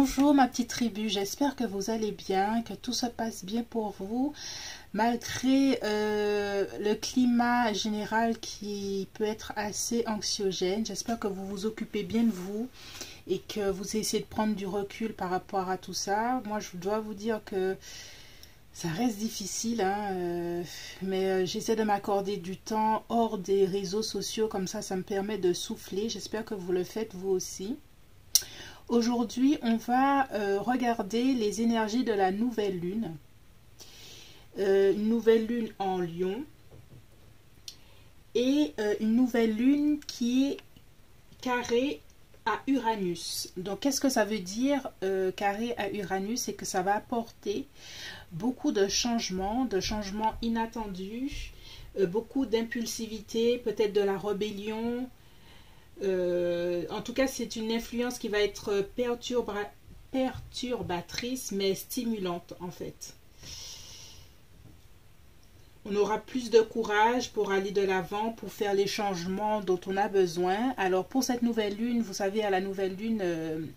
Bonjour ma petite tribu, j'espère que vous allez bien, que tout se passe bien pour vous, malgré le climat général qui peut être assez anxiogène. J'espère que vous vous occupez bien de vous et que vous essayez de prendre du recul par rapport à tout ça. Moi, je dois vous dire que ça reste difficile, hein, mais j'essaie de m'accorder du temps hors des réseaux sociaux, comme ça me permet de souffler. J'espère que vous le faites vous aussi. Aujourd'hui, on va regarder les énergies de la nouvelle lune. Une nouvelle lune en Lion et une nouvelle lune qui est carrée à Uranus. Donc, qu'est-ce que ça veut dire carré à Uranus? C'est que ça va apporter beaucoup de changements inattendus, beaucoup d'impulsivité, peut-être de la rébellion. En tout cas, c'est une influence qui va être perturbatrice, mais stimulante en fait. On aura plus de courage pour aller de l'avant, pour faire les changements dont on a besoin. Alors pour cette nouvelle lune, vous savez, à la nouvelle lune,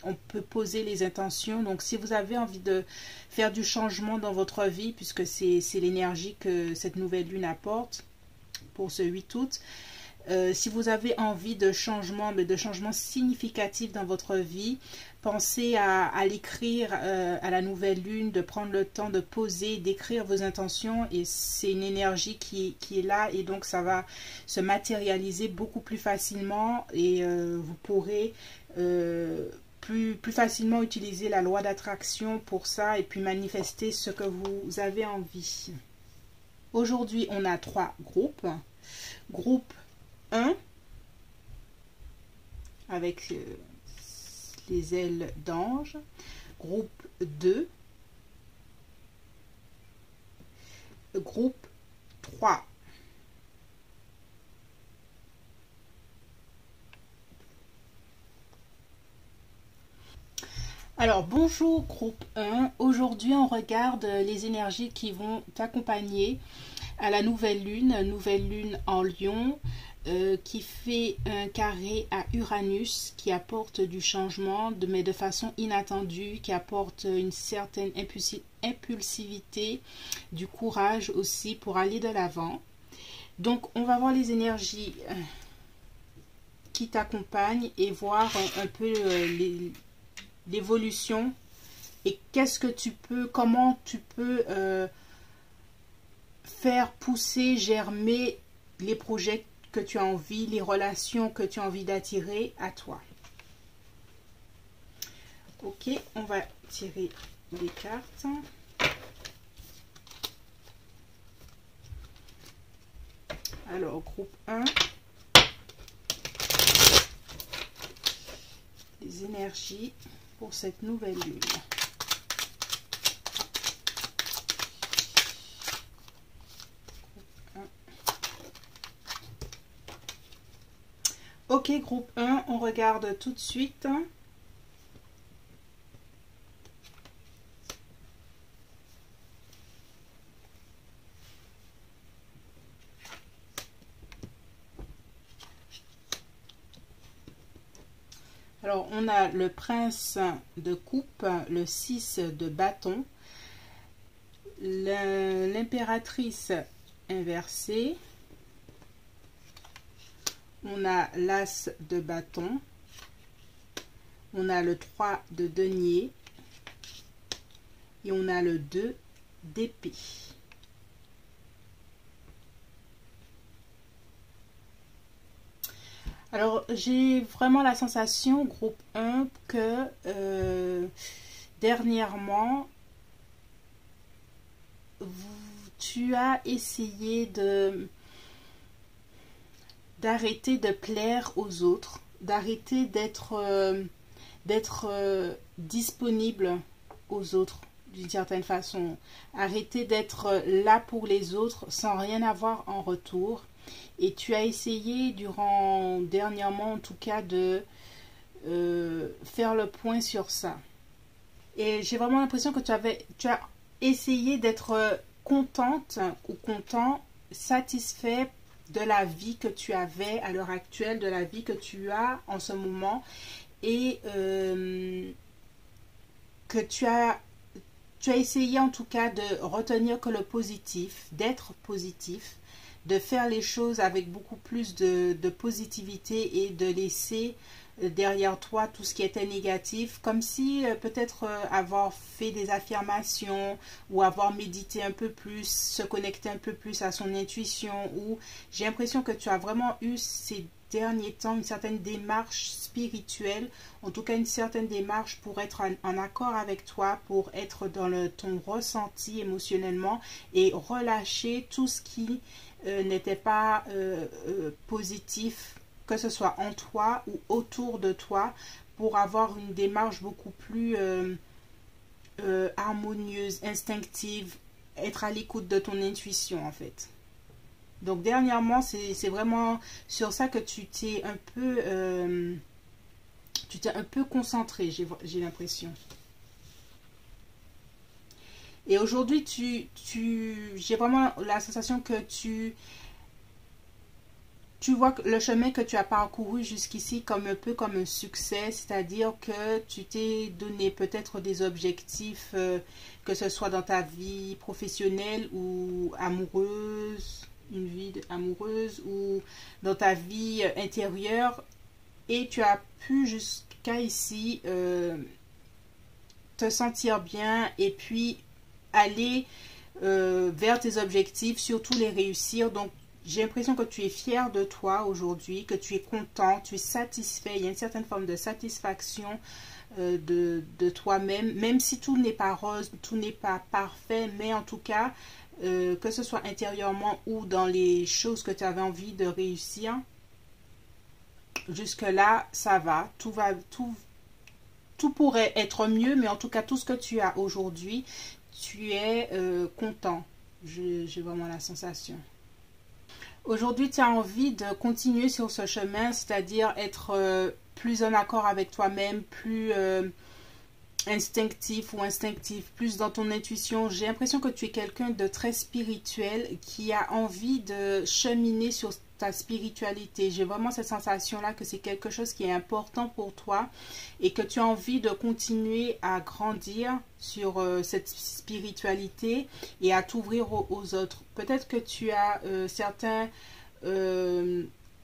on peut poser les intentions. Donc si vous avez envie de faire du changement dans votre vie, puisque c'est l'énergie que cette nouvelle lune apporte pour ce 8 août, si vous avez envie de changement, mais de changements significatifs dans votre vie, pensez à l'écrire à la nouvelle lune, de prendre le temps de poser, d'écrire vos intentions, et c'est une énergie qui est là, et donc ça va se matérialiser beaucoup plus facilement, et vous pourrez plus facilement utiliser la loi d'attraction pour ça, et puis manifester ce que vous avez envie. Aujourd'hui, on a 3 groupes. Groupe 1 avec les ailes d'ange, groupe 2, groupe 3. Alors bonjour groupe 1, aujourd'hui on regarde les énergies qui vont t'accompagner à la nouvelle lune en Lion, qui fait un carré à Uranus, qui apporte du changement, mais de façon inattendue, qui apporte une certaine impulsivité, du courage aussi pour aller de l'avant. Donc on va voir les énergies qui t'accompagnent et voir un peu l'évolution et qu'est-ce que tu peux, comment tu peux faire pousser, germer les projets que tu as envie, les relations que tu as envie d'attirer à toi. Ok, on va tirer les cartes. Alors, groupe 1. Les énergies pour cette nouvelle lune. Ok, groupe 1, on regarde tout de suite. Alors, on a le prince de coupe, le 6 de bâton, l'impératrice inversée, on a l'as de bâton, on a le 3 de denier et on a le 2 d'épée. Alors, j'ai vraiment la sensation, groupe 1, que dernièrement, tu as essayé d'arrêter de plaire aux autres, d'arrêter d'être disponible aux autres d'une certaine façon, arrêter d'être là pour les autres sans rien avoir en retour. Et tu as essayé dernièrement en tout cas de faire le point sur ça. Et j'ai vraiment l'impression que tu as essayé d'être contente ou content, satisfait de la vie que tu avais à l'heure actuelle, de la vie que tu as en ce moment. Et que tu as essayé en tout cas de retenir que le positif, d'être positif, de faire les choses avec beaucoup plus de positivité et de laisser derrière toi tout ce qui était négatif, comme si peut-être avoir fait des affirmations ou avoir médité un peu plus, se connecter un peu plus à son intuition, ou j'ai l'impression que tu as vraiment eu ces derniers temps une certaine démarche spirituelle, en tout cas une certaine démarche pour être en accord avec toi, pour être dans ton ressenti émotionnellement et relâcher tout ce qui n'était pas positif, que ce soit en toi ou autour de toi, pour avoir une démarche beaucoup plus harmonieuse, instinctive, être à l'écoute de ton intuition en fait. Donc dernièrement, c'est vraiment sur ça que tu t'es un peu concentré, j'ai l'impression. Et aujourd'hui, j'ai vraiment la sensation que tu vois le chemin que tu as parcouru jusqu'ici comme un peu comme un succès, c'est-à-dire que tu t'es donné peut-être des objectifs, que ce soit dans ta vie professionnelle ou amoureuse, une vie amoureuse, ou dans ta vie intérieure, et tu as pu jusqu'à ici te sentir bien et puis aller vers tes objectifs, surtout les réussir. Donc j'ai l'impression que tu es fier de toi aujourd'hui, que tu es content, tu es satisfait. Il y a une certaine forme de satisfaction de toi-même, même si tout n'est pas rose, tout n'est pas parfait, mais en tout cas, que ce soit intérieurement ou dans les choses que tu avais envie de réussir, jusque-là, ça va. Tout pourrait être mieux, mais en tout cas, tout ce que tu as aujourd'hui, tu es content. J'ai vraiment la sensation. Aujourd'hui, tu as envie de continuer sur ce chemin, c'est-à-dire être plus en accord avec toi-même, plus instinctif ou instinctif, plus dans ton intuition. J'ai l'impression que tu es quelqu'un de très spirituel qui a envie de cheminer sur ta spiritualité. J'ai vraiment cette sensation-là que c'est quelque chose qui est important pour toi et que tu as envie de continuer à grandir sur cette spiritualité et à t'ouvrir aux autres. Peut-être que tu as certaines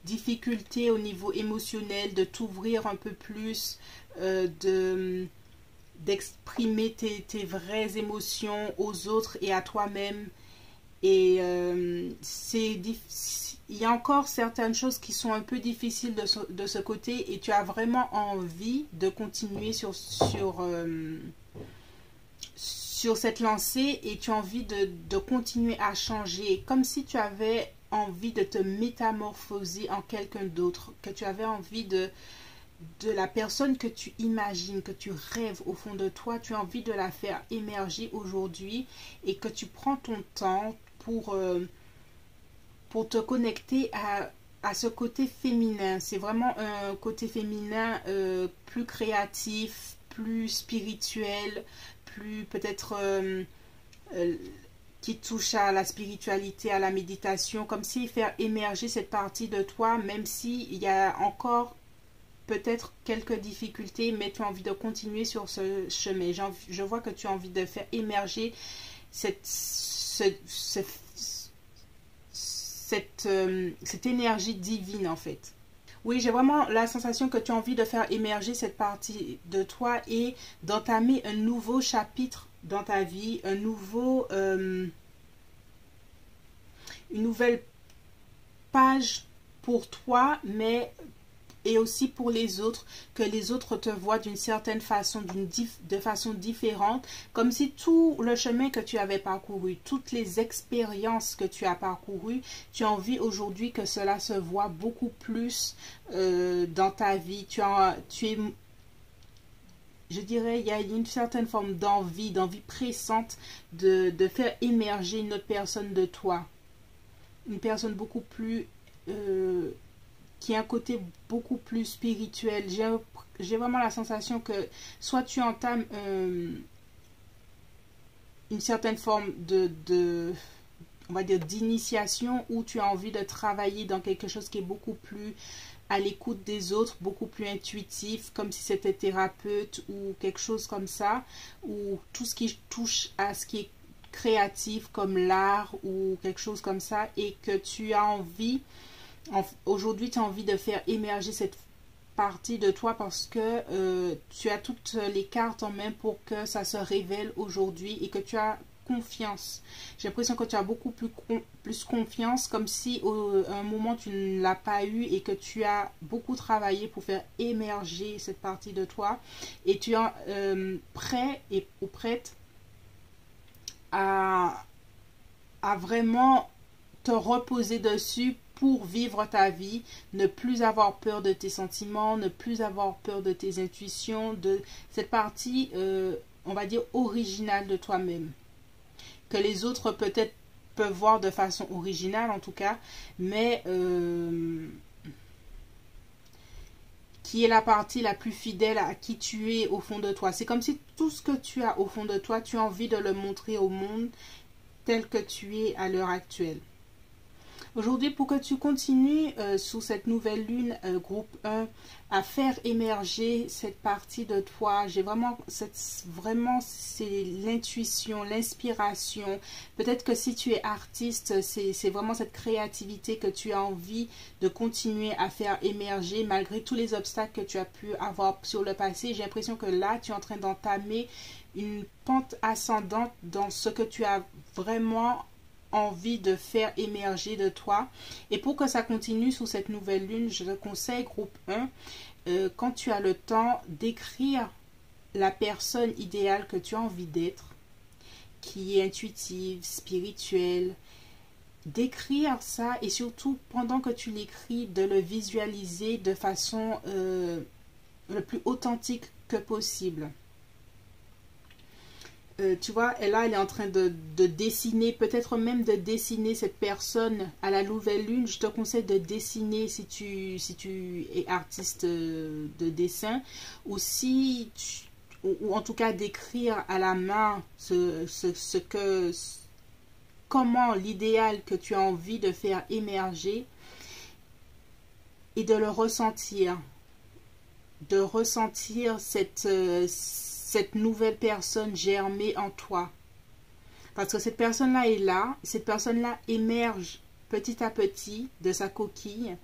difficultés au niveau émotionnel, de t'ouvrir un peu plus, d'exprimer tes vraies émotions aux autres et à toi-même. Et il y a encore certaines choses qui sont un peu difficiles de ce côté, et tu as vraiment envie de continuer sur cette lancée, et tu as envie de continuer à changer, comme si tu avais envie de te métamorphoser en quelqu'un d'autre, que tu avais envie de la personne que tu imagines, que tu rêves au fond de toi, tu as envie de la faire émerger aujourd'hui, et que tu prends ton temps pour te connecter à ce côté féminin. C'est vraiment un côté féminin plus créatif, plus spirituel, plus peut-être qui touche à la spiritualité, à la méditation, comme si faire émerger cette partie de toi, même s'il y a encore peut-être quelques difficultés, mais tu as envie de continuer sur ce chemin. Je vois que tu as envie de faire émerger cette énergie divine en fait. Oui, j'ai vraiment la sensation que tu as envie de faire émerger cette partie de toi et d'entamer un nouveau chapitre dans ta vie, une nouvelle page pour toi, mais et aussi pour les autres, que les autres te voient d'une certaine façon, de façon différente, comme si tout le chemin que tu avais parcouru, toutes les expériences que tu as parcourues, tu as envie aujourd'hui que cela se voit beaucoup plus dans ta vie. Je dirais, il y a une certaine forme d'envie pressante de faire émerger une autre personne de toi. Une personne beaucoup plus qui a un côté beaucoup plus spirituel. J'ai vraiment la sensation que soit tu entames une certaine forme on va dire d'initiation, où tu as envie de travailler dans quelque chose qui est beaucoup plus à l'écoute des autres, beaucoup plus intuitif, comme si c'était thérapeute ou quelque chose comme ça, ou tout ce qui touche à ce qui est créatif comme l'art ou quelque chose comme ça, et que tu as envie, aujourd'hui tu as envie de faire émerger cette partie de toi parce que tu as toutes les cartes en main pour que ça se révèle aujourd'hui et que tu as confiance. J'ai l'impression que tu as beaucoup plus confiance, comme si à un moment tu ne l'as pas eu et que tu as beaucoup travaillé pour faire émerger cette partie de toi, et tu es prêt ou prête à vraiment te reposer dessus pour vivre ta vie, ne plus avoir peur de tes sentiments, ne plus avoir peur de tes intuitions, de cette partie, on va dire, originale de toi-même. Que les autres peut-être peuvent voir de façon originale en tout cas, mais qui est la partie la plus fidèle à qui tu es au fond de toi. C'est comme si tout ce que tu as au fond de toi, tu as envie de le montrer au monde tel que tu es à l'heure actuelle. Aujourd'hui, pour que tu continues sous cette nouvelle lune, groupe 1, à faire émerger cette partie de toi, j'ai vraiment, c'est l'intuition, l'inspiration. Peut-être que si tu es artiste, c'est vraiment cette créativité que tu as envie de continuer à faire émerger malgré tous les obstacles que tu as pu avoir sur le passé. J'ai l'impression que là, tu es en train d'entamer une pente ascendante dans ce que tu as vraiment envie de faire émerger de toi. Et pour que ça continue sous cette nouvelle lune, je te conseille, groupe 1, quand tu as le temps, d'écrire la personne idéale que tu as envie d'être, qui est intuitive, spirituelle, d'écrire ça, et surtout pendant que tu l'écris, de le visualiser de façon le plus authentique que possible. Tu vois, là, elle est en train de dessiner, peut-être même de dessiner cette personne à la nouvelle lune. Je te conseille de dessiner si tu es artiste de dessin, ou si ou en tout cas d'écrire à la main comment l'idéal que tu as envie de faire émerger, et de le ressentir, de ressentir cette nouvelle personne germer en toi. Parce que cette personne-là est là, cette personne-là émerge petit à petit de sa coquille.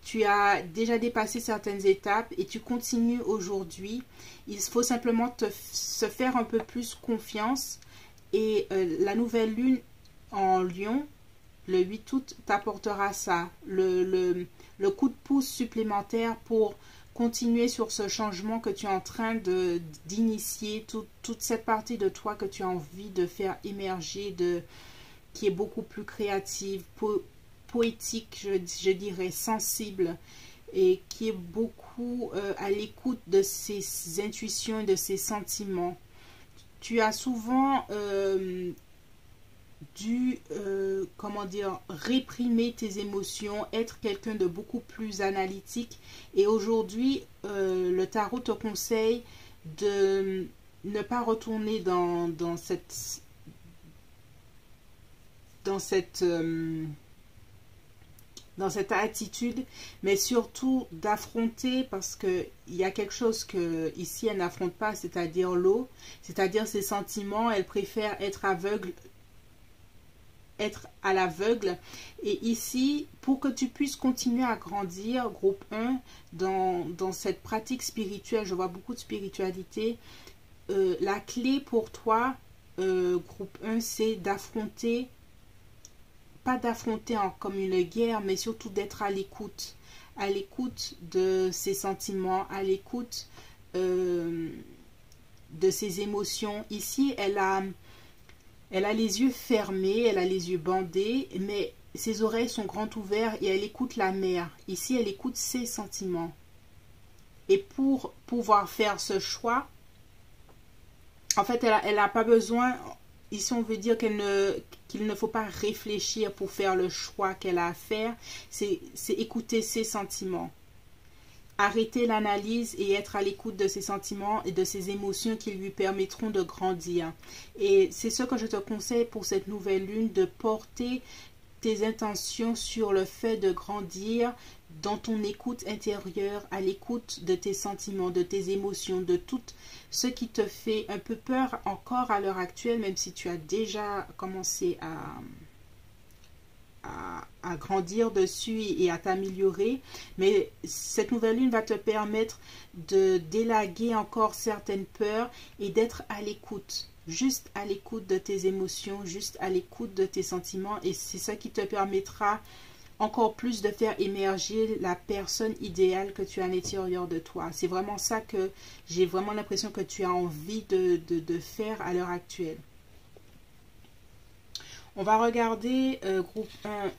Tu as déjà dépassé certaines étapes et tu continues aujourd'hui. Il faut simplement se faire un peu plus confiance, et la nouvelle lune en Lion, le 8 août, t'apportera ça, le coup de pouce supplémentaire pour continuer sur ce changement que tu es en train d'initier, toute cette partie de toi que tu as envie de faire émerger, qui est beaucoup plus créative, poétique, je dirais, sensible, et qui est beaucoup à l'écoute de ses intuitions et de ses sentiments. Tu as souvent dû, comment dire, réprimer tes émotions, être quelqu'un de beaucoup plus analytique, et aujourd'hui le tarot te conseille de ne pas retourner dans cette attitude, mais surtout d'affronter, parce que il y a quelque chose que ici elle n'affronte pas, c'est-à-dire l'eau, c'est-à-dire ses sentiments. Elle préfère être aveugle, être à l'aveugle. Et ici, pour que tu puisses continuer à grandir, groupe 1, dans cette pratique spirituelle, je vois beaucoup de spiritualité, la clé pour toi, groupe 1, c'est d'affronter, pas d'affronter comme une guerre, mais surtout d'être à l'écoute de ses sentiments, à l'écoute de ses émotions. Ici, elle a les yeux fermés, elle a les yeux bandés, mais ses oreilles sont grandes ouvertes et elle écoute la mer. Ici, elle écoute ses sentiments. Et pour pouvoir faire ce choix, en fait, elle n'a pas besoin, ici on veut dire qu'il ne faut pas réfléchir pour faire le choix qu'elle a à faire, c'est écouter ses sentiments. Arrêter l'analyse et être à l'écoute de ses sentiments et de ses émotions qui lui permettront de grandir. Et c'est ce que je te conseille pour cette nouvelle lune, de porter tes intentions sur le fait de grandir dans ton écoute intérieure, à l'écoute de tes sentiments, de tes émotions, de tout ce qui te fait un peu peur encore à l'heure actuelle, même si tu as déjà commencé à grandir dessus et à t'améliorer. Mais cette nouvelle lune va te permettre de délaguer encore certaines peurs et d'être à l'écoute. Juste à l'écoute de tes émotions, juste à l'écoute de tes sentiments. Et c'est ça qui te permettra encore plus de faire émerger la personne idéale que tu as à l'intérieur de toi. C'est vraiment ça que j'ai vraiment l'impression que tu as envie de faire à l'heure actuelle. On va regarder groupe 1,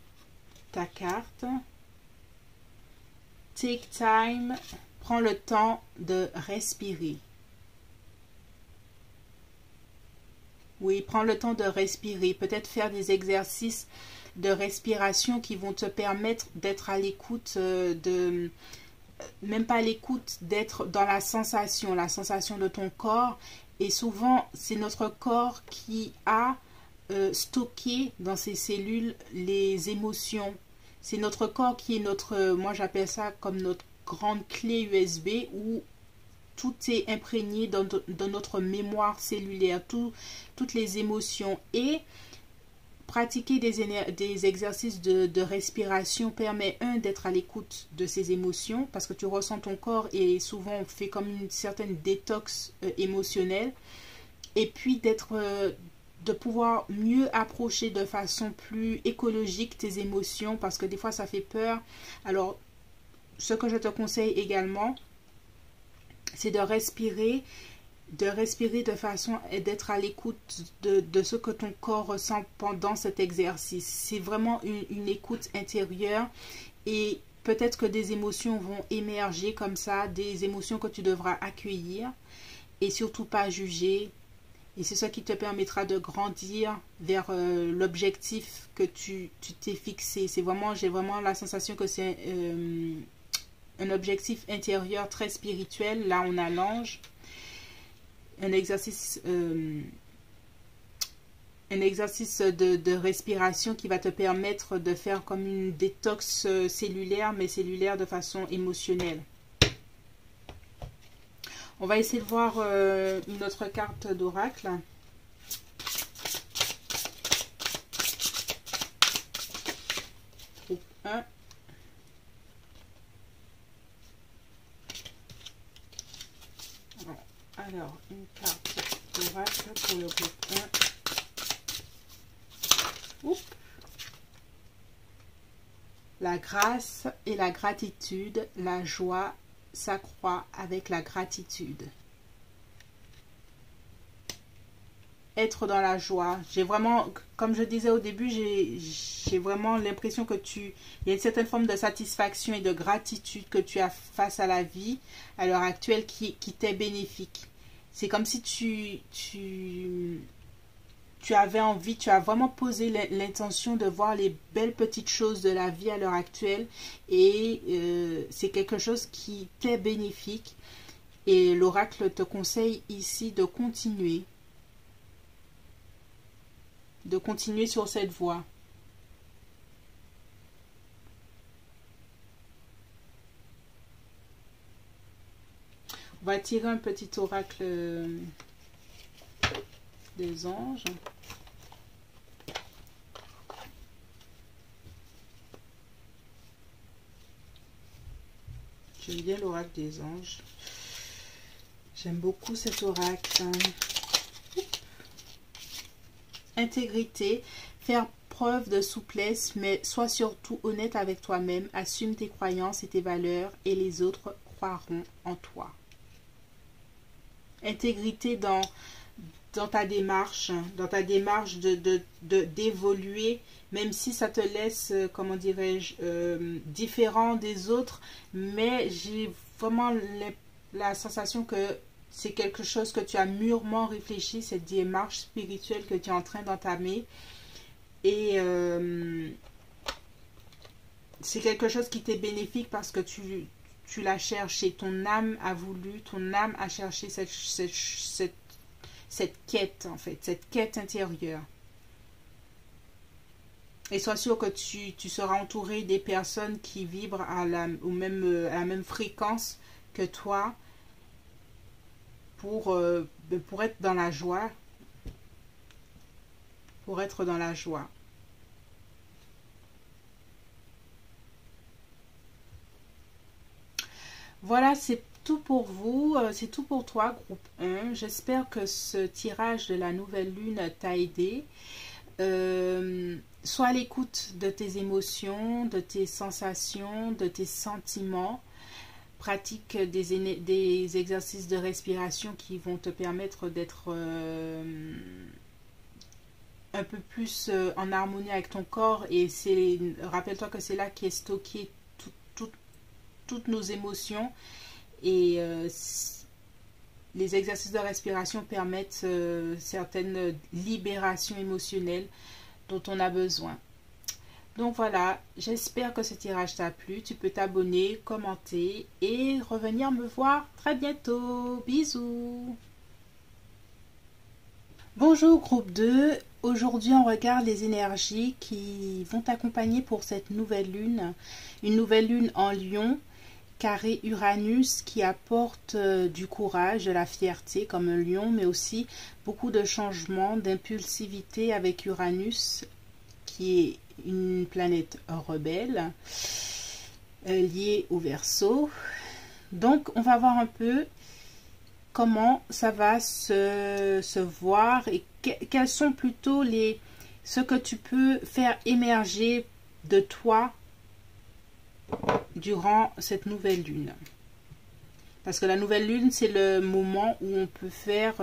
ta carte. Take time, prends le temps de respirer. Oui, prends le temps de respirer. Peut-être faire des exercices de respiration qui vont te permettre d'être à l'écoute même pas à l'écoute, d'être dans la sensation de ton corps. Et souvent, c'est notre corps qui a stocké dans ses cellules les émotions. C'est notre corps qui est notre, moi j'appelle ça comme notre grande clé USB où tout est imprégné dans notre mémoire cellulaire, toutes les émotions. Et pratiquer des exercices de respiration permet, d'être à l'écoute de ces émotions, parce que tu ressens ton corps et souvent on fait comme une certaine détox émotionnelle. Et puis de pouvoir mieux approcher de façon plus écologique tes émotions, parce que des fois ça fait peur. Alors, ce que je te conseille également, c'est de respirer de façon et d'être à l'écoute de ce que ton corps ressent pendant cet exercice. C'est vraiment une écoute intérieure et peut-être que des émotions vont émerger comme ça, des émotions que tu devras accueillir et surtout pas juger. Et c'est ça qui te permettra de grandir vers l'objectif que tu t'es fixé. C'est vraiment, j'ai vraiment la sensation que c'est un objectif intérieur très spirituel. Là, on a l'ange. Un exercice de respiration qui va te permettre de faire comme une détox cellulaire, mais cellulaire de façon émotionnelle. On va essayer de voir une autre carte d'oracle. Groupe 1. Alors, une carte d'oracle pour le groupe 1. Oups. La grâce et la gratitude, la joie s'accroît avec la gratitude. Être dans la joie. J'ai vraiment, comme je disais au début, j'ai vraiment l'impression que il y a une certaine forme de satisfaction et de gratitude que tu as face à la vie à l'heure actuelle qui t'est bénéfique. C'est comme si tu avais envie, tu as vraiment posé l'intention de voir les belles petites choses de la vie à l'heure actuelle et c'est quelque chose qui t'est bénéfique et l'oracle te conseille ici de continuer sur cette voie. On va tirer un petit oracle des anges. J'aime bien l'oracle des anges. J'aime beaucoup cet oracle. Intégrité, faire preuve de souplesse, mais sois surtout honnête avec toi-même. Assume tes croyances et tes valeurs et les autres croiront en toi. Intégrité dans ta démarche, d'évoluer, même si ça te laisse, comment dirais-je, différent des autres, mais j'ai vraiment la sensation que c'est quelque chose que tu as mûrement réfléchi, cette démarche spirituelle que tu es en train d'entamer, et c'est quelque chose qui t'est bénéfique parce que tu l'as cherché, ton âme a voulu, ton âme a cherché cette quête, en fait, cette quête intérieure. Et sois sûr que tu seras entouré des personnes qui vibrent à la même fréquence que toi pour être dans la joie. Pour être dans la joie. Voilà, c'est tout pour vous, c'est tout pour toi, groupe 1. J'espère que ce tirage de la nouvelle lune t'a aidé. Sois à l'écoute de tes émotions, de tes sensations, de tes sentiments. Pratique des exercices de respiration qui vont te permettre d'être un peu plus en harmonie avec ton corps. Et rappelle-toi que c'est là qu'est stocké toutes nos émotions. Et les exercices de respiration permettent certaines libérations émotionnelles dont on a besoin. Donc voilà, j'espère que ce tirage t'a plu. Tu peux t'abonner, commenter et revenir me voir très bientôt. Bisous. Bonjour groupe 2. Aujourd'hui, on regarde les énergies qui vont t'accompagner pour cette nouvelle lune. Une nouvelle lune en Lion, carré Uranus, qui apporte du courage, de la fierté comme un lion, mais aussi beaucoup de changements, d'impulsivité avec Uranus, qui est une planète rebelle, liée au Verseau. Donc, on va voir un peu comment ça va se voir et quels sont plutôt ce que tu peux faire émerger de toi durant cette nouvelle lune. Parce que la nouvelle lune, c'est le moment où on peut faire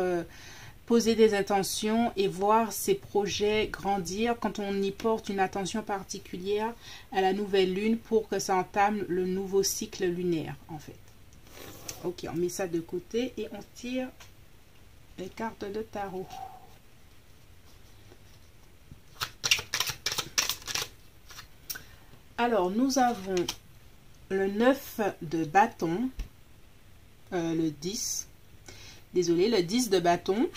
poser des intentions et voir ses projets grandir quand on y porte une attention particulière à la nouvelle lune pour que ça entame le nouveau cycle lunaire en fait. Ok, on met ça de côté et on tire les cartes de tarot. Alors, nous avons le 9 de bâton, le 10, désolé, le 10 de bâton,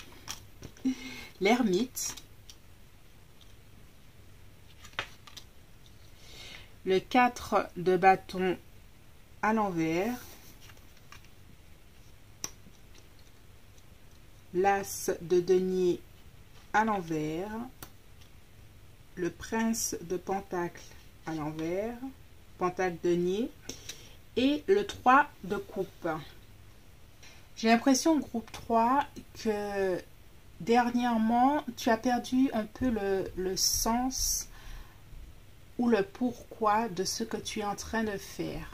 l'ermite, le 4 de bâton à l'envers, l'as de denier à l'envers, le prince de pentacle à l'envers, pentacle denier, et le 3 de coupe. J'ai l'impression, groupe 3, que dernièrement, tu as perdu un peu le sens ou le pourquoi de ce que tu es en train de faire.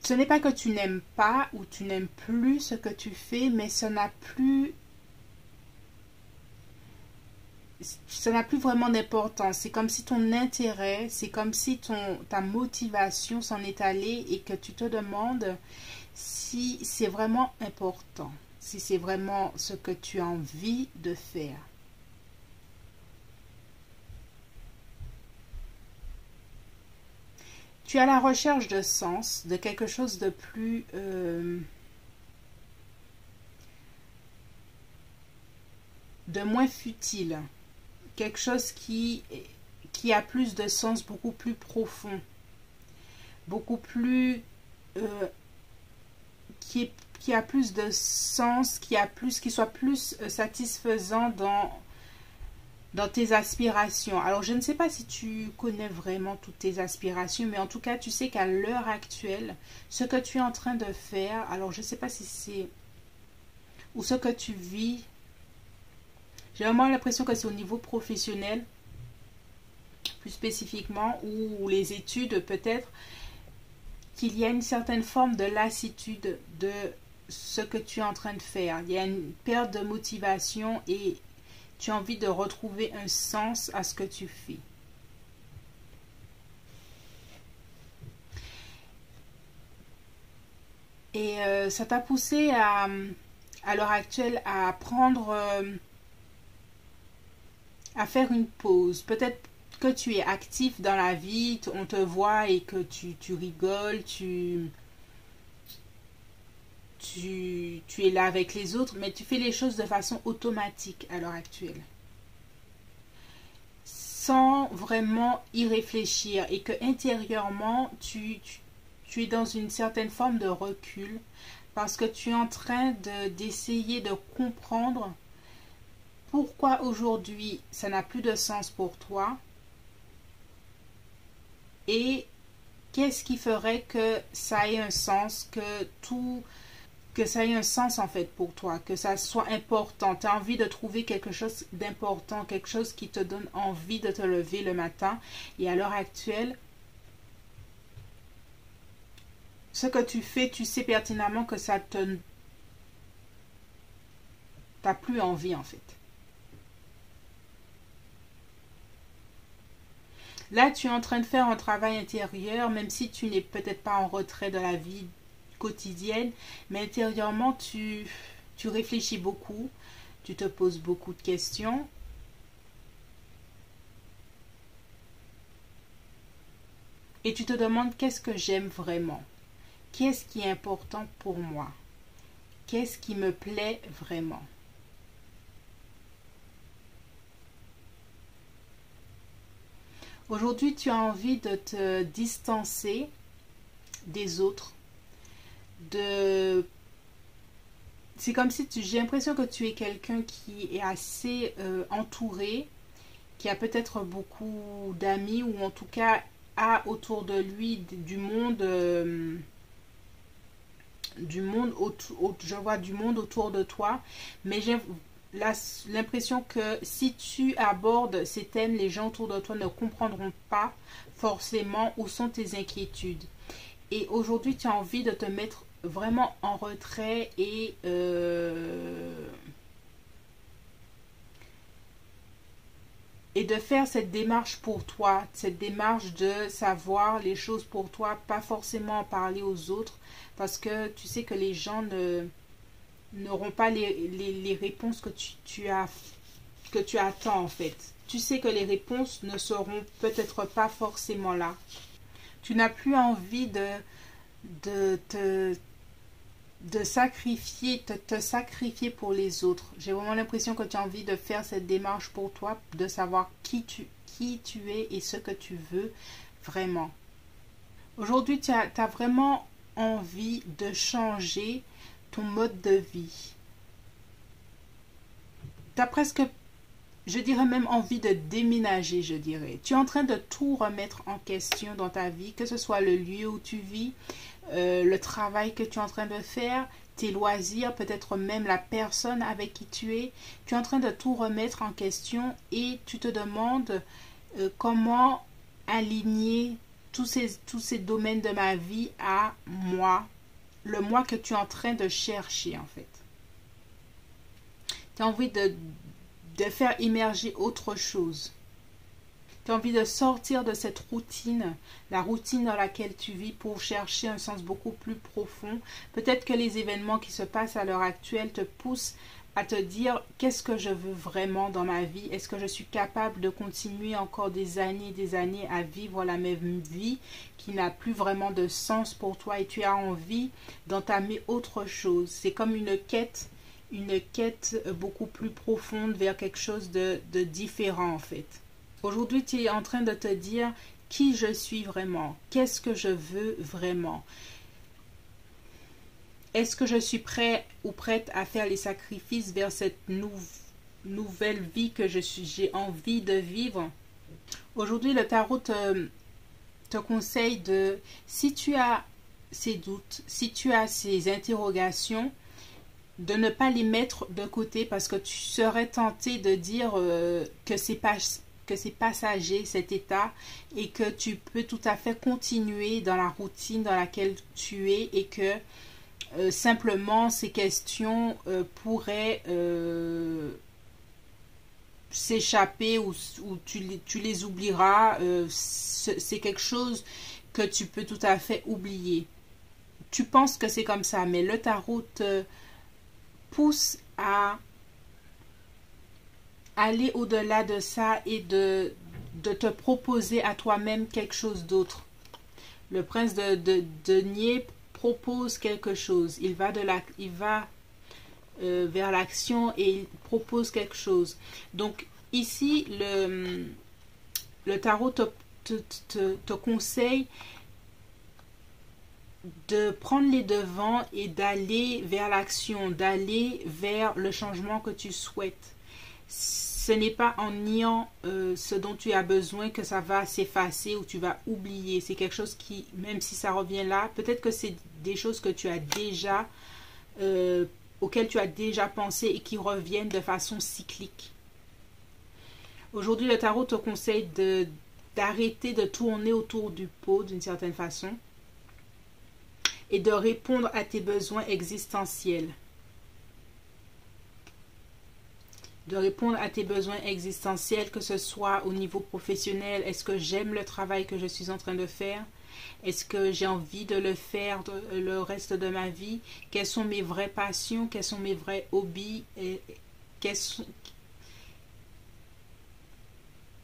Ce n'est pas que tu n'aimes pas ou tu n'aimes plus ce que tu fais, mais ça n'a plus vraiment d'importance. C'est comme si ton intérêt, c'est comme si ta motivation s'en est allée et que tu te demandes si c'est vraiment important, si c'est vraiment ce que tu as envie de faire. Tu es à la recherche de sens, de quelque chose de plus de moins futile, quelque chose qui a plus de sens, beaucoup plus profond, beaucoup plus qui a plus de sens, qui soit plus satisfaisant dans tes aspirations. Alors, je ne sais pas si tu connais vraiment toutes tes aspirations, mais en tout cas, tu sais qu'à l'heure actuelle, ce que tu es en train de faire, alors je ne sais pas si c'est... ou ce que tu vis, j'ai vraiment l'impression que c'est au niveau professionnel, plus spécifiquement, ou les études peut-être, qu'il y a une certaine forme de lassitude de ce que tu es en train de faire. Il y a une perte de motivation et tu as envie de retrouver un sens à ce que tu fais. Et ça t'a poussé à l'heure actuelle à prendre, à faire une pause. Peut-être que tu es actif dans la vie, on te voit et que tu rigoles, tu es là avec les autres, mais tu fais les choses de façon automatique à l'heure actuelle. sans vraiment y réfléchir et que intérieurement tu es dans une certaine forme de recul parce que tu es en train d'essayer de comprendre pourquoi aujourd'hui ça n'a plus de sens pour toi et qu'est-ce qui ferait que ça ait un sens, que ça ait un sens en fait pour toi, que ça soit important. Tu as envie de trouver quelque chose d'important, quelque chose qui te donne envie de te lever le matin. Et à l'heure actuelle, ce que tu fais, tu sais pertinemment que ça t'as plus envie en fait. Là, tu es en train de faire un travail intérieur, même si tu n'es peut-être pas en retrait de la vie quotidienne, mais intérieurement, tu réfléchis beaucoup, tu te poses beaucoup de questions. Et tu te demandes qu'est-ce que j'aime vraiment? Qu'est-ce qui est important pour moi? Qu'est-ce qui me plaît vraiment? Aujourd'hui, tu as envie de te distancer des autres. C'est comme si j'ai l'impression que tu es quelqu'un qui est assez entouré, qui a peut-être beaucoup d'amis ou en tout cas a autour de lui du monde, je vois du monde autour de toi, mais j'ai l'impression que si tu abordes ces thèmes, les gens autour de toi ne comprendront pas forcément où sont tes inquiétudes. Et aujourd'hui, tu as envie de te mettre vraiment en retrait et de faire cette démarche pour toi, cette démarche de savoir les choses pour toi, pas forcément en parler aux autres, parce que tu sais que les gens n'auront pas les réponses que tu attends en fait. Tu sais que les réponses ne seront peut-être pas forcément là. Tu n'as plus envie de te sacrifier pour les autres. J'ai vraiment l'impression que tu as envie de faire cette démarche pour toi, de savoir qui tu es et ce que tu veux vraiment. Aujourd'hui, tu as vraiment envie de changer ton mode de vie. Tu as presque, je dirais même envie de déménager, je dirais. Tu es en train de tout remettre en question dans ta vie, que ce soit le lieu où tu vis, le travail que tu es en train de faire, tes loisirs, peut-être même la personne avec qui tu es. Tu es en train de tout remettre en question et tu te demandes comment aligner tous ces domaines de ma vie à moi, le moi que tu es en train de chercher en fait. Tu as envie de faire immerger autre chose. Tu as envie de sortir de cette routine, la routine dans laquelle tu vis pour chercher un sens beaucoup plus profond. Peut-être que les événements qui se passent à l'heure actuelle te poussent à te dire qu'est-ce que je veux vraiment dans ma vie? Est-ce que je suis capable de continuer encore des années à vivre la même vie qui n'a plus vraiment de sens pour toi et tu as envie d'entamer autre chose? C'est comme une quête beaucoup plus profonde vers quelque chose de différent en fait. Aujourd'hui, tu es en train de te dire qui je suis vraiment, qu'est-ce que je veux vraiment. Est-ce que je suis prêt ou prête à faire les sacrifices vers cette nouvelle vie que j'ai envie de vivre? Aujourd'hui, le tarot te conseille si tu as ces doutes, si tu as ces interrogations, de ne pas les mettre de côté parce que tu serais tenté de dire que c'est passager cet état et que tu peux tout à fait continuer dans la routine dans laquelle tu es et que simplement ces questions pourraient s'échapper ou tu les oublieras. C'est quelque chose que tu peux tout à fait oublier. Tu penses que c'est comme ça, mais le tarot te pousse à aller au-delà de ça et de te proposer à toi-même quelque chose d'autre. Le prince de denier propose quelque chose. Il va vers l'action et il propose quelque chose. Donc ici, le tarot te conseille de prendre les devants et d'aller vers l'action, d'aller vers le changement que tu souhaites. Ce n'est pas en niant ce dont tu as besoin que ça va s'effacer ou tu vas oublier. C'est quelque chose qui, même si ça revient là, peut-être que c'est des choses que tu as déjà, auxquelles tu as déjà pensé et qui reviennent de façon cyclique. Aujourd'hui, le tarot te conseille d'arrêter de tourner autour du pot d'une certaine façon et de répondre à tes besoins existentiels. De répondre à tes besoins existentiels, que ce soit au niveau professionnel. Est-ce que j'aime le travail que je suis en train de faire? Est-ce que j'ai envie de le faire le reste de ma vie? Quelles sont mes vraies passions? Quels sont mes vrais hobbies?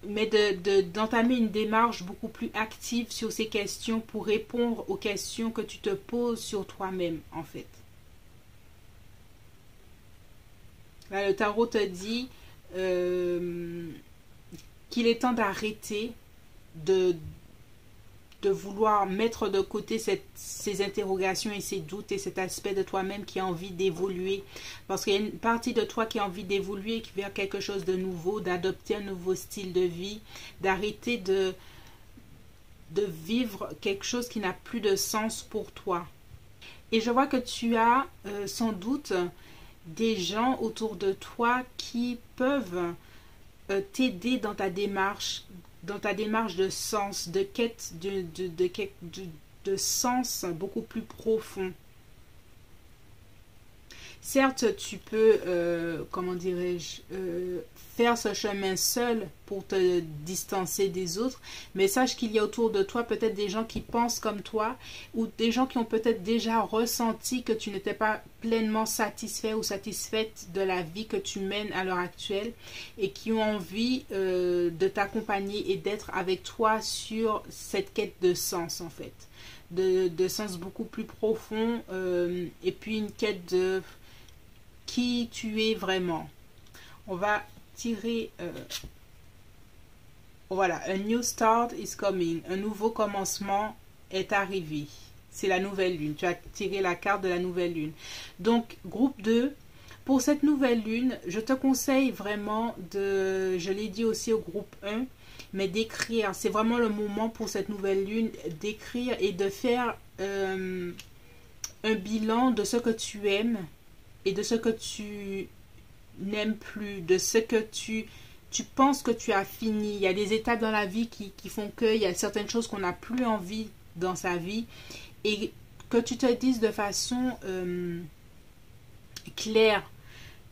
Mais d'entamer une démarche beaucoup plus active sur ces questions pour répondre aux questions que tu te poses sur toi-même, en fait. Là, le tarot te dit qu'il est temps d'arrêter de vouloir mettre de côté ces interrogations et ces doutes et cet aspect de toi-même qui a envie d'évoluer. Parce qu'il y a une partie de toi qui a envie d'évoluer vers quelque chose de nouveau, d'adopter un nouveau style de vie, d'arrêter de vivre quelque chose qui n'a plus de sens pour toi. Et je vois que tu as sans doute des gens autour de toi qui peuvent t'aider dans ta démarche de sens, de quête de sens beaucoup plus profond. Certes, tu peux, comment dirais-je, faire ce chemin seul pour te distancer des autres, mais sache qu'il y a autour de toi peut-être des gens qui pensent comme toi ou des gens qui ont peut-être déjà ressenti que tu n'étais pas pleinement satisfait ou satisfaite de la vie que tu mènes à l'heure actuelle et qui ont envie de t'accompagner et d'être avec toi sur cette quête de sens en fait, de sens beaucoup plus profond et puis une quête de qui tu es vraiment. On va tirer voilà, a new start is coming, un nouveau commencement est arrivé, c'est la nouvelle lune, tu as tiré la carte de la nouvelle lune. Donc groupe 2, pour cette nouvelle lune, je te conseille vraiment je l'ai dit aussi au groupe 1, mais d'écrire, c'est vraiment le moment pour cette nouvelle lune, d'écrire et de faire un bilan de ce que tu aimes et de ce que tu n'aimes plus, de ce que tu penses que tu as fini. Il y a des étapes dans la vie qui font qu'il y a certaines choses qu'on n'a plus envie dans sa vie et que tu te dises de façon claire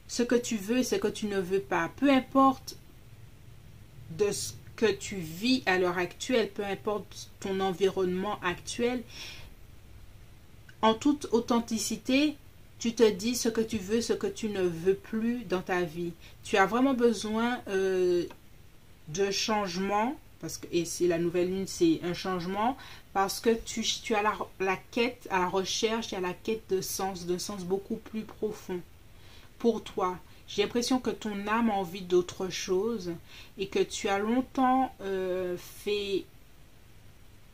ce que tu veux et ce que tu ne veux pas. Peu importe de ce que tu vis à l'heure actuelle, peu importe ton environnement actuel, en toute authenticité, tu te dis ce que tu veux, ce que tu ne veux plus dans ta vie. Tu as vraiment besoin de changement, parce que, et c'est la nouvelle lune, c'est un changement, parce que tu as la quête, à la recherche, et à la quête de sens, d'un sens beaucoup plus profond pour toi. J'ai l'impression que ton âme a envie d'autre chose et que tu as longtemps fait,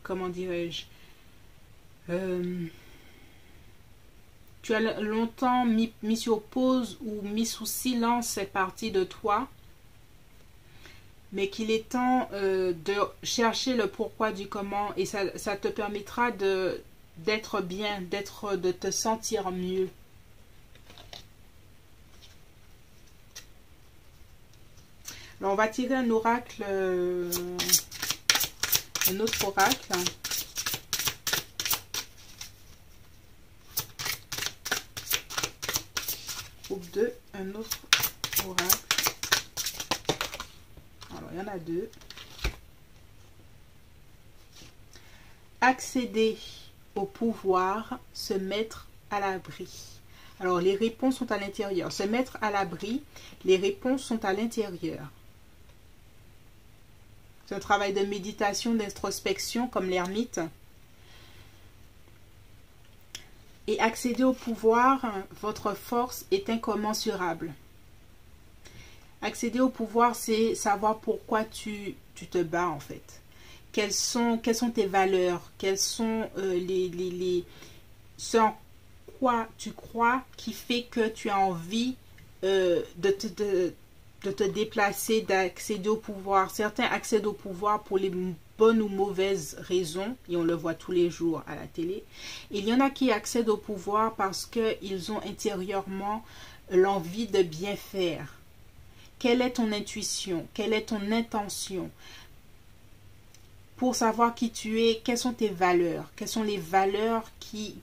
comment dirais-je, tu as longtemps mis sur pause ou mis sous silence cette partie de toi, mais qu'il est temps de chercher le pourquoi du comment et ça te permettra d'être bien, de te sentir mieux. Alors on va tirer un oracle, un autre oracle. Groupe 2, un autre oracle. Alors, il y en a deux. Accéder au pouvoir, se mettre à l'abri. Alors, les réponses sont à l'intérieur. Se mettre à l'abri, les réponses sont à l'intérieur. C'est un travail de méditation, d'introspection, comme l'ermite. Et accéder au pouvoir, votre force est incommensurable. Accéder au pouvoir, c'est savoir pourquoi tu te bats en fait. Quelles sont tes valeurs? Quelles sont ce en quoi tu crois qui fait que tu as envie de te déplacer, d'accéder au pouvoir. Certains accèdent au pouvoir pour les bonnes ou mauvaises raisons, et on le voit tous les jours à la télé. Il y en a qui accèdent au pouvoir parce qu'ils ont intérieurement l'envie de bien faire. Quelle est ton intuition? Quelle est ton intention? Pour savoir qui tu es, quelles sont tes valeurs? Quelles sont les valeurs qui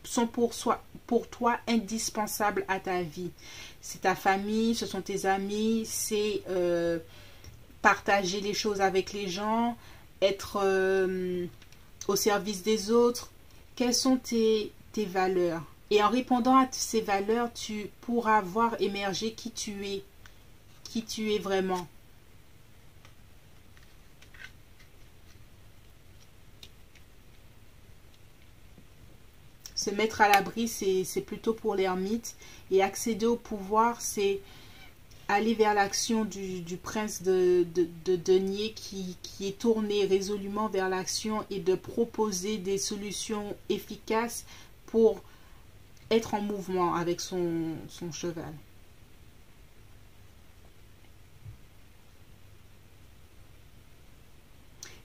sont pour toi indispensables à ta vie? C'est ta famille, ce sont tes amis, c'est partager les choses avec les gens, être au service des autres. Quelles sont tes valeurs? Et en répondant à ces valeurs, tu pourras voir émerger qui tu es vraiment. Se mettre à l'abri, c'est plutôt pour l'ermite. Et accéder au pouvoir, c'est aller vers l'action du prince de denier qui est tourné résolument vers l'action et de proposer des solutions efficaces pour être en mouvement avec son cheval.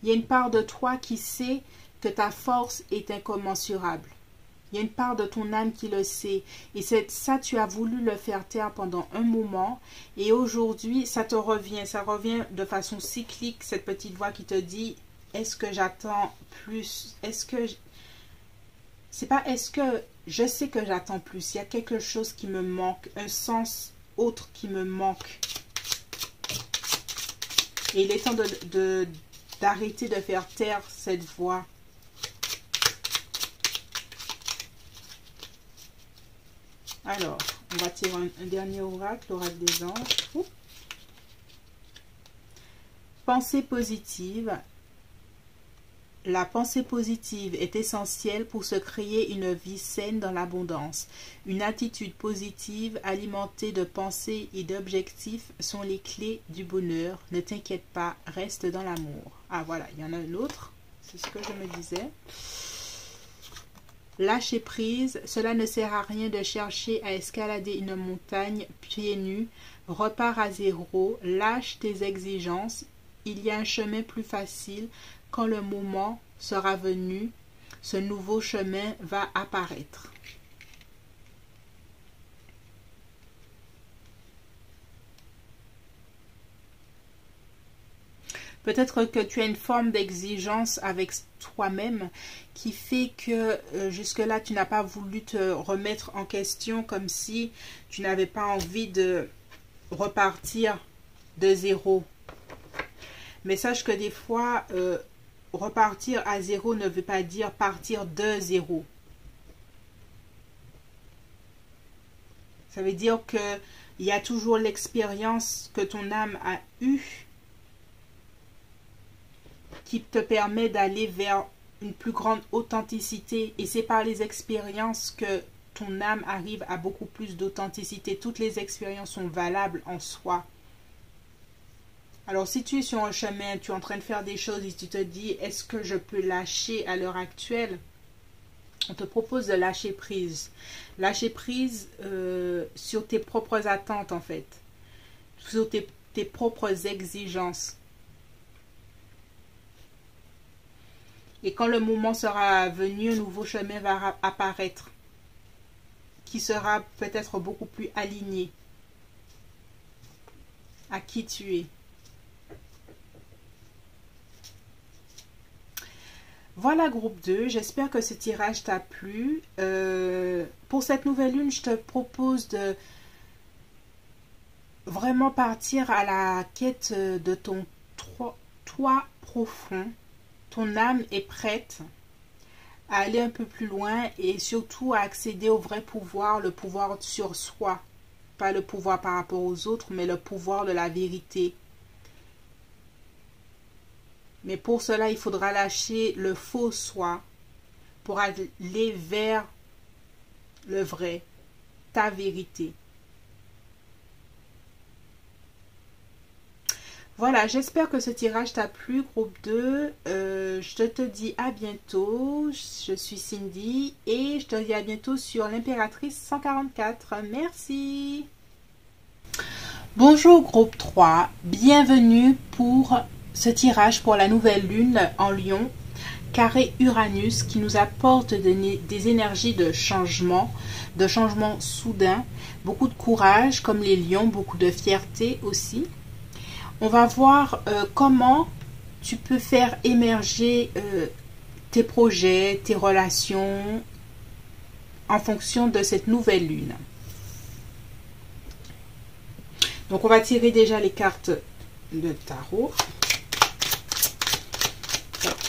Il y a une part de toi qui sait que ta force est incommensurable. Il y a une part de ton âme qui le sait. Et ça, tu as voulu le faire taire pendant un moment. Et aujourd'hui, ça te revient. Ça revient de façon cyclique, cette petite voix qui te dit, est-ce que j'attends plus? Est-ce que... C'est pas est-ce que... Je sais que j'attends plus. Il y a quelque chose qui me manque. Un sens autre qui me manque. Et il est temps d'arrêter de faire taire cette voix. Alors, on va tirer un dernier oracle, l'oracle des anges. Ouh. Pensée positive. La pensée positive est essentielle pour se créer une vie saine dans l'abondance. Une attitude positive alimentée de pensées et d'objectifs sont les clés du bonheur. Ne t'inquiète pas, reste dans l'amour. Ah voilà, il y en a un autre. C'est ce que je me disais. Lâcher prise, cela ne sert à rien de chercher à escalader une montagne pieds nus. Repars à zéro, lâche tes exigences. Il y a un chemin plus facile. Quand le moment sera venu, ce nouveau chemin va apparaître. Peut-être que tu as une forme d'exigence avec toi-même qui fait que jusque-là, tu n'as pas voulu te remettre en question comme si tu n'avais pas envie de repartir de zéro. Mais sache que des fois, repartir à zéro ne veut pas dire partir de zéro. Ça veut dire qu'il y a toujours l'expérience que ton âme a eue qui te permet d'aller vers une plus grande authenticité. Et c'est par les expériences que ton âme arrive à beaucoup plus d'authenticité. Toutes les expériences sont valables en soi. Alors si tu es sur un chemin, tu es en train de faire des choses et tu te dis, est-ce que je peux lâcher à l'heure actuelle? On te propose de lâcher prise. Lâcher prise sur tes propres attentes en fait. Sur tes propres exigences. Et quand le moment sera venu, un nouveau chemin va apparaître. Qui sera peut-être beaucoup plus aligné à qui tu es. Voilà groupe 2, j'espère que ce tirage t'a plu. Pour cette nouvelle lune, je te propose de vraiment partir à la quête de ton toi profond. Ton âme est prête à aller un peu plus loin et surtout à accéder au vrai pouvoir, le pouvoir sur soi. Pas le pouvoir par rapport aux autres, mais le pouvoir de la vérité. Mais pour cela, il faudra lâcher le faux soi pour aller vers le vrai, ta vérité. Voilà, j'espère que ce tirage t'a plu, groupe 2. Je te dis à bientôt. Je suis Cindy et je te dis à bientôt sur l'impératrice 144. Merci. Bonjour groupe 3, bienvenue pour ce tirage pour la nouvelle lune en Lion, carré Uranus, qui nous apporte des énergies de changement soudain, beaucoup de courage comme les lions, beaucoup de fierté aussi. On va voir comment tu peux faire émerger tes projets, tes relations en fonction de cette nouvelle lune. Donc, on va tirer déjà les cartes de tarot.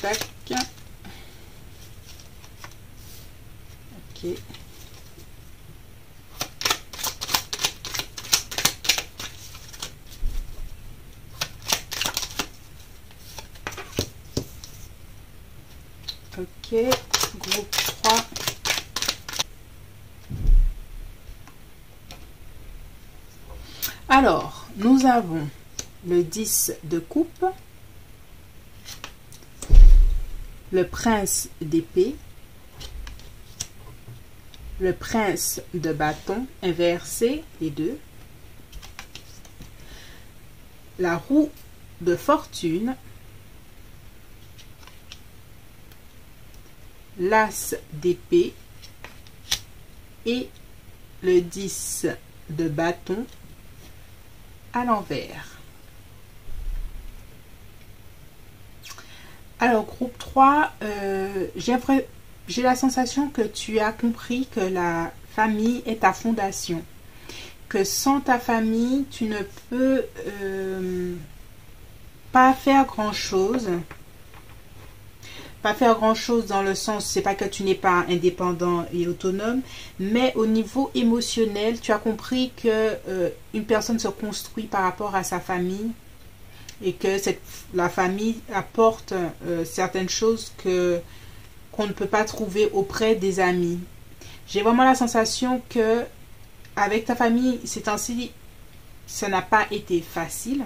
Tac, tac. Ok. Ok, groupe 3. Alors, nous avons le 10 de coupe, le prince d'épée, le prince de bâton inversé, les deux, la roue de fortune, l'as d'épée et le 10 de bâton à l'envers. Alors groupe 3, j'ai la sensation que tu as compris que la famille est ta fondation, que sans ta famille tu ne peux pas faire grand chose. Pas faire grand chose dans le sens, c'est pas que tu n'es pas indépendant et autonome, mais au niveau émotionnel, tu as compris que une personne se construit par rapport à sa famille et que la famille apporte certaines choses qu'on ne peut pas trouver auprès des amis. J'ai vraiment la sensation que avec ta famille, ces temps-ci, ça n'a pas été facile,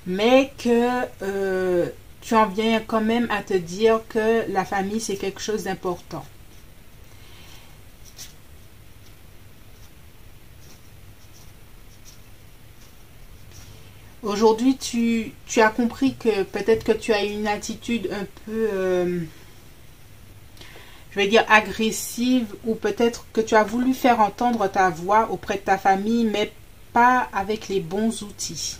mais que tu en viens quand même à te dire que la famille, c'est quelque chose d'important. Aujourd'hui, tu as compris que peut-être que tu as une attitude un peu, je vais dire, agressive, ou peut-être que tu as voulu faire entendre ta voix auprès de ta famille, mais pas avec les bons outils.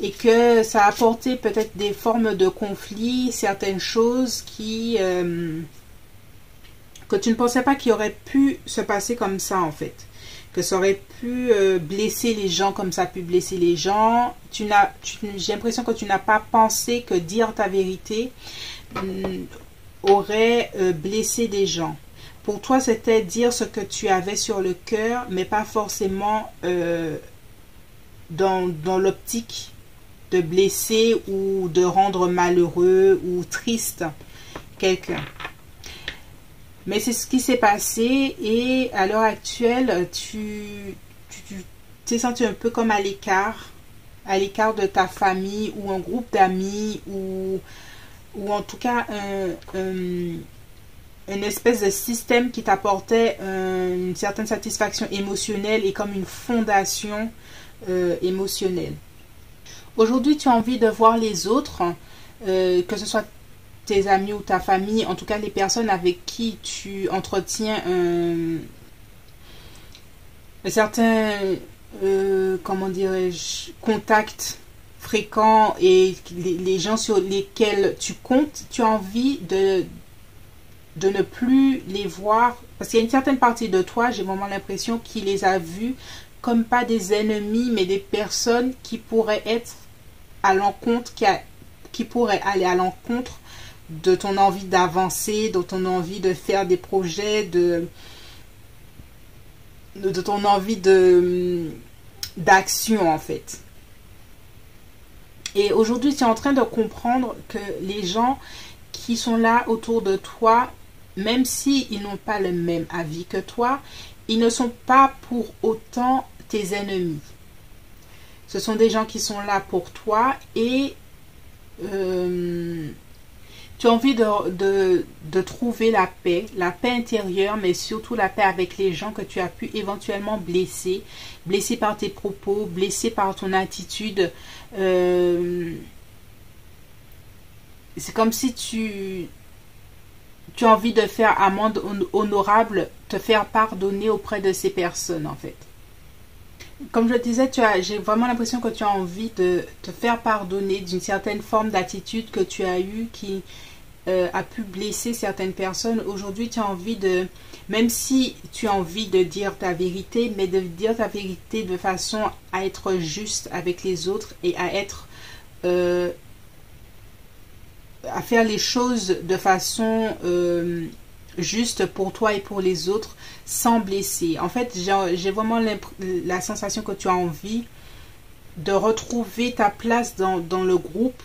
Et que ça a apporté peut-être des formes de conflit, certaines choses que tu ne pensais pas qu'il aurait pu se passer comme ça en fait. Que ça aurait pu blesser les gens comme ça a pu blesser les gens. J'ai l'impression que tu n'as pas pensé que dire ta vérité aurait blessé des gens. Pour toi, c'était dire ce que tu avais sur le cœur, mais pas forcément dans l'optique de blesser ou de rendre malheureux ou triste quelqu'un. Mais c'est ce qui s'est passé et à l'heure actuelle, tu t'es senti un peu comme à l'écart de ta famille ou un groupe d'amis ou en tout cas une espèce de système qui t'apportait une certaine satisfaction émotionnelle et comme une fondation émotionnelle. Aujourd'hui, tu as envie de voir les autres, que ce soit tes amis ou ta famille, en tout cas les personnes avec qui tu entretiens un certain, comment dirais-je, contact fréquent et les gens sur lesquels tu comptes, tu as envie de ne plus les voir, parce qu'il y a une certaine partie de toi, j'ai vraiment l'impression qu'il les a vus comme pas des ennemis, mais des personnes qui pourraient être à l'encontre, qui pourraient aller à l'encontre de ton envie d'avancer, de ton envie de faire des projets, de ton envie d'action en fait. Et aujourd'hui, tu es en train de comprendre que les gens qui sont là autour de toi, même s'ils n'ont pas le même avis que toi, ils ne sont pas pour autant tes ennemis. Ce sont des gens qui sont là pour toi et tu as envie de trouver la paix intérieure, mais surtout la paix avec les gens que tu as pu éventuellement blesser par tes propos, blesser par ton attitude. C'est comme si tu as envie de faire amende honorable, te faire pardonner auprès de ces personnes en fait. Comme je le disais, j'ai vraiment l'impression que tu as envie de te faire pardonner d'une certaine forme d'attitude que tu as eue qui a pu blesser certaines personnes. Aujourd'hui, tu as envie de, même si tu as envie de dire ta vérité, mais de dire ta vérité de façon à être juste avec les autres et à être à faire les choses de façon juste pour toi et pour les autres sans blesser. En fait, j'ai vraiment la sensation que tu as envie de retrouver ta place dans le groupe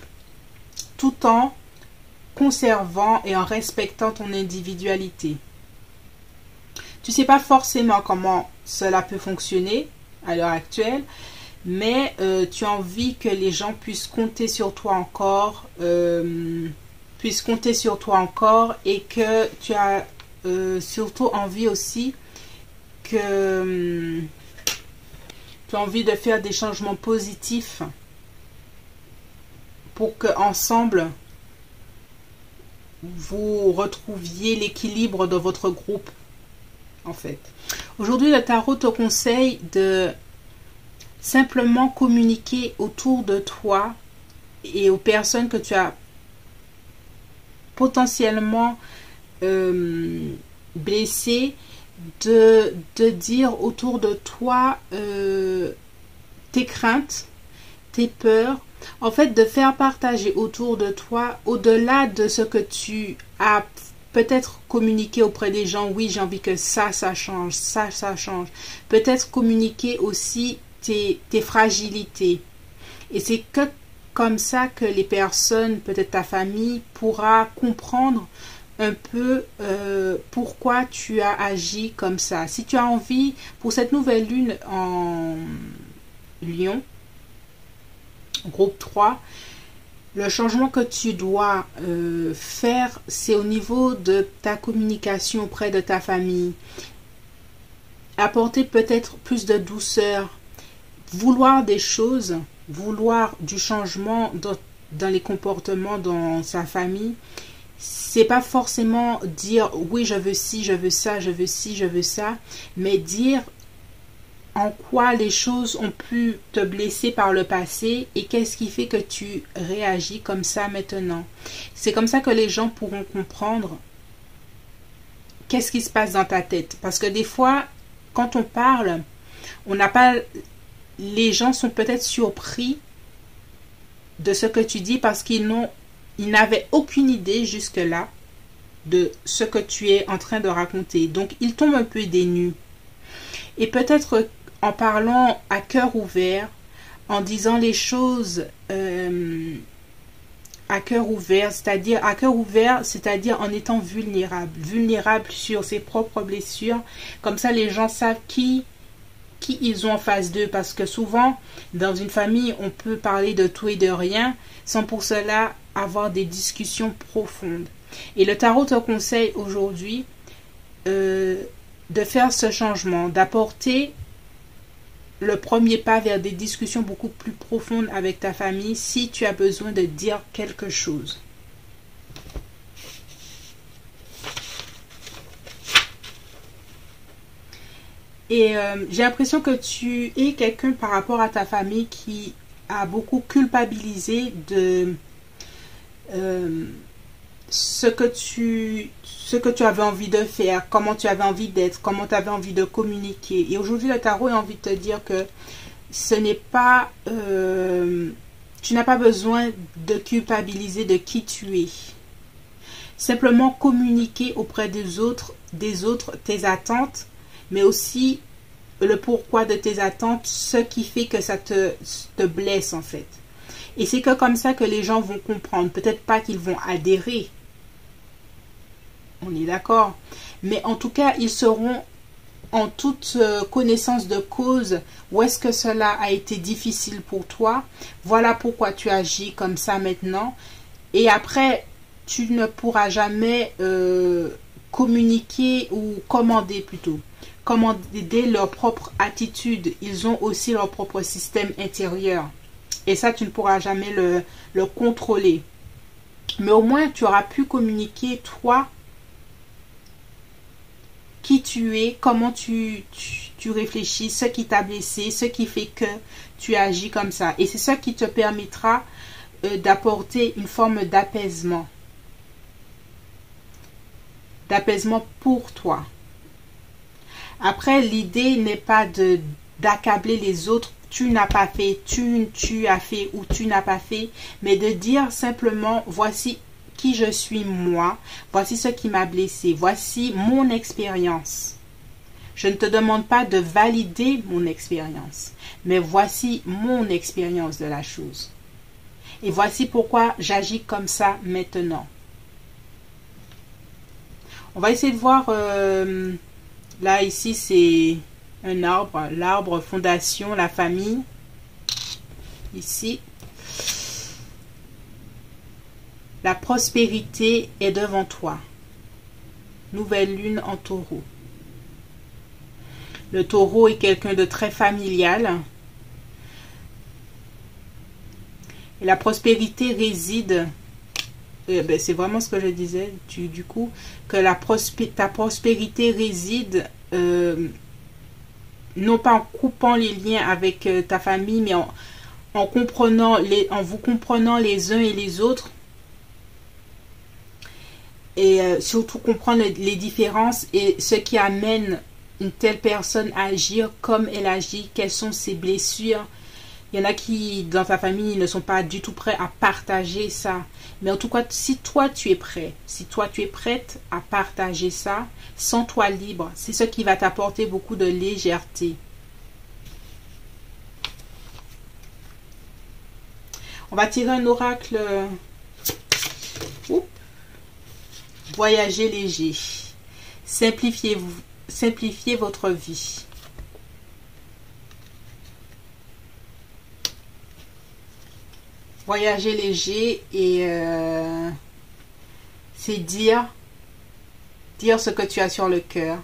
tout en conservant et en respectant ton individualité. Tu sais pas forcément comment cela peut fonctionner à l'heure actuelle, mais tu as envie que les gens puissent compter sur toi encore, et que tu as surtout envie aussi que tu as envie de faire des changements positifs pour que ensemble vous retrouviez l'équilibre de votre groupe en fait. Aujourd'hui, le tarot te conseille de simplement communiquer autour de toi et aux personnes que tu as potentiellement blessées, de dire autour de toi tes craintes, tes peurs, en fait de faire partager autour de toi, au-delà de ce que tu as peut-être communiqué auprès des gens. Oui, j'ai envie que ça change, ça change. Peut-être communiquer aussi tes fragilités. Et c'est que comme ça que les personnes, peut-être ta famille, pourra comprendre un peu pourquoi tu as agi comme ça. Si tu as envie, pour cette nouvelle lune en Lion, groupe 3, le changement que tu dois faire, c'est au niveau de ta communication auprès de ta famille. Apporter peut-être plus de douceur, vouloir des choses, vouloir du changement dans les comportements dans sa famille. C'est pas forcément dire oui, je veux ci, je veux ça, je veux ci, je veux ça, mais dire en quoi les choses ont pu te blesser par le passé et qu'est-ce qui fait que tu réagis comme ça maintenant. C'est comme ça que les gens pourront comprendre qu'est-ce qui se passe dans ta tête. Parce que des fois, quand on parle, on n'a pas... Les gens sont peut-être surpris de ce que tu dis parce qu'ils n'avaient aucune idée jusque-là de ce que tu es en train de raconter. Donc, ils tombent un peu dénus. Et peut-être en parlant à cœur ouvert, en disant les choses à cœur ouvert, c'est-à-dire en étant vulnérable sur ses propres blessures. Comme ça, les gens savent qui ils ont en face d'eux, parce que souvent, dans une famille, on peut parler de tout et de rien, sans pour cela avoir des discussions profondes. Et le tarot te conseille aujourd'hui de faire ce changement, d'apporter le premier pas vers des discussions beaucoup plus profondes avec ta famille si tu as besoin de dire quelque chose. Et j'ai l'impression que tu es quelqu'un par rapport à ta famille qui a beaucoup culpabilisé de ce que tu avais envie de faire, comment tu avais envie d'être, comment tu avais envie de communiquer. Et aujourd'hui, le tarot a envie de te dire que ce n'est pas... tu n'as pas besoin de culpabiliser de qui tu es. Simplement communiquer auprès des autres tes attentes, mais aussi le pourquoi de tes attentes, ce qui fait que ça te blesse en fait. Et c'est que comme ça que les gens vont comprendre. Peut-être pas qu'ils vont adhérer, on est d'accord, mais en tout cas ils seront en toute connaissance de cause où est-ce que cela a été difficile pour toi. Voilà pourquoi tu agis comme ça maintenant. Et après, tu ne pourras jamais communiquer ou commander plutôt. Commander leur propre attitude. Ils ont aussi leur propre système intérieur. Et ça, tu ne pourras jamais le contrôler. Mais au moins, tu auras pu communiquer, toi, qui tu es, comment tu réfléchis, ce qui t'a blessé, ce qui fait que tu agis comme ça. Et c'est ça qui te permettra d'apporter une forme d'apaisement. D'apaisement pour toi. Après, l'idée n'est pas d'accabler les autres. Tu n'as pas fait, tu as fait ou tu n'as pas fait, mais de dire simplement, voici qui je suis moi, voici ce qui m'a blessé, voici mon expérience. Je ne te demande pas de valider mon expérience, mais voici mon expérience de la chose. Et voici pourquoi j'agis comme ça maintenant. On va essayer de voir, là ici c'est un arbre, l'arbre fondation, la famille, ici. La prospérité est devant toi. Nouvelle lune en taureau. Le taureau est quelqu'un de très familial. Et la prospérité réside, c'est vraiment ce que je disais, du coup, que ta prospérité réside, non pas en coupant les liens avec ta famille, mais en vous comprenant les uns et les autres. Et surtout comprendre les différences et ce qui amène une telle personne à agir comme elle agit, quelles sont ses blessures. Il y en a qui, dans ta famille, ne sont pas du tout prêts à partager ça. Mais en tout cas, si toi tu es prêt, si toi tu es prête à partager ça, sens-toi libre. C'est ce qui va t'apporter beaucoup de légèreté. On va tirer un oracle. Voyagez léger. Simplifiez votre vie. Voyager léger et c'est dire ce que tu as sur le cœur.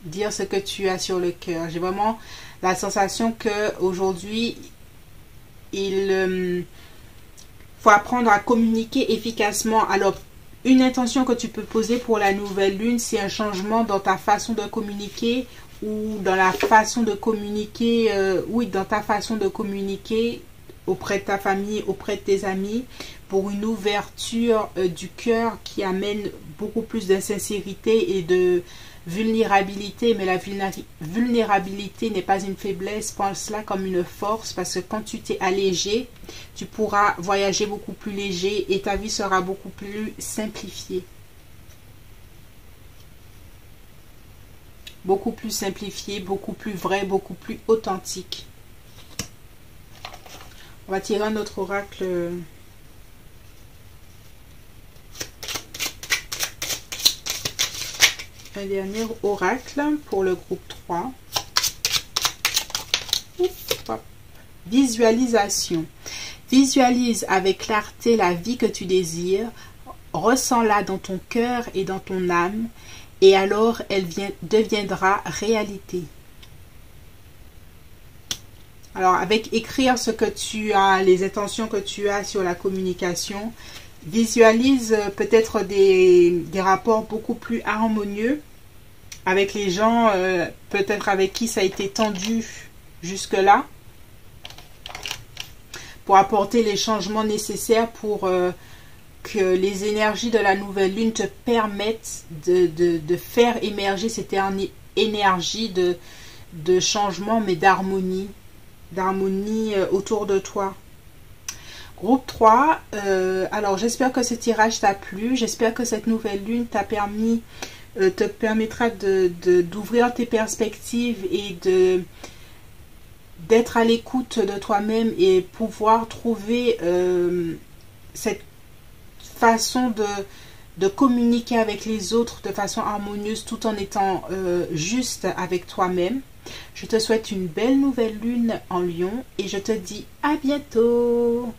Dire ce que tu as sur le cœur. J'ai vraiment la sensation que aujourd'hui il faut apprendre à communiquer efficacement. Alors, une intention que tu peux poser pour la nouvelle lune, c'est un changement dans ta façon de communiquer ou dans la façon de communiquer, dans ta façon de communiquer auprès de ta famille, auprès de tes amis, pour une ouverture du cœur qui amène beaucoup plus de sincérité et de vulnérabilité. Mais la vulnérabilité n'est pas une faiblesse, pense-la comme une force, parce que quand tu t'es allégé, tu pourras voyager beaucoup plus léger et ta vie sera beaucoup plus simplifiée. Beaucoup plus simplifiée, beaucoup plus vraie, beaucoup plus authentique. On va tirer un autre oracle. Un dernier oracle pour le groupe 3. Visualisation. Visualise avec clarté la vie que tu désires. Ressens-la dans ton cœur et dans ton âme. Et alors, elle deviendra réalité. Alors, avec écrire ce que tu as, les intentions que tu as sur la communication, visualise peut-être des rapports beaucoup plus harmonieux avec les gens, peut-être avec qui ça a été tendu jusque-là, pour apporter les changements nécessaires pour que les énergies de la nouvelle lune te permettent de faire émerger cette énergie de changement, mais d'harmonie autour de toi. Groupe 3, alors j'espère que ce tirage t'a plu, j'espère que cette nouvelle lune te permettra d'ouvrir tes perspectives et d'être à l'écoute de toi-même et pouvoir trouver cette façon de communiquer avec les autres de façon harmonieuse tout en étant juste avec toi-même. Je te souhaite une belle nouvelle lune en Lion et je te dis à bientôt.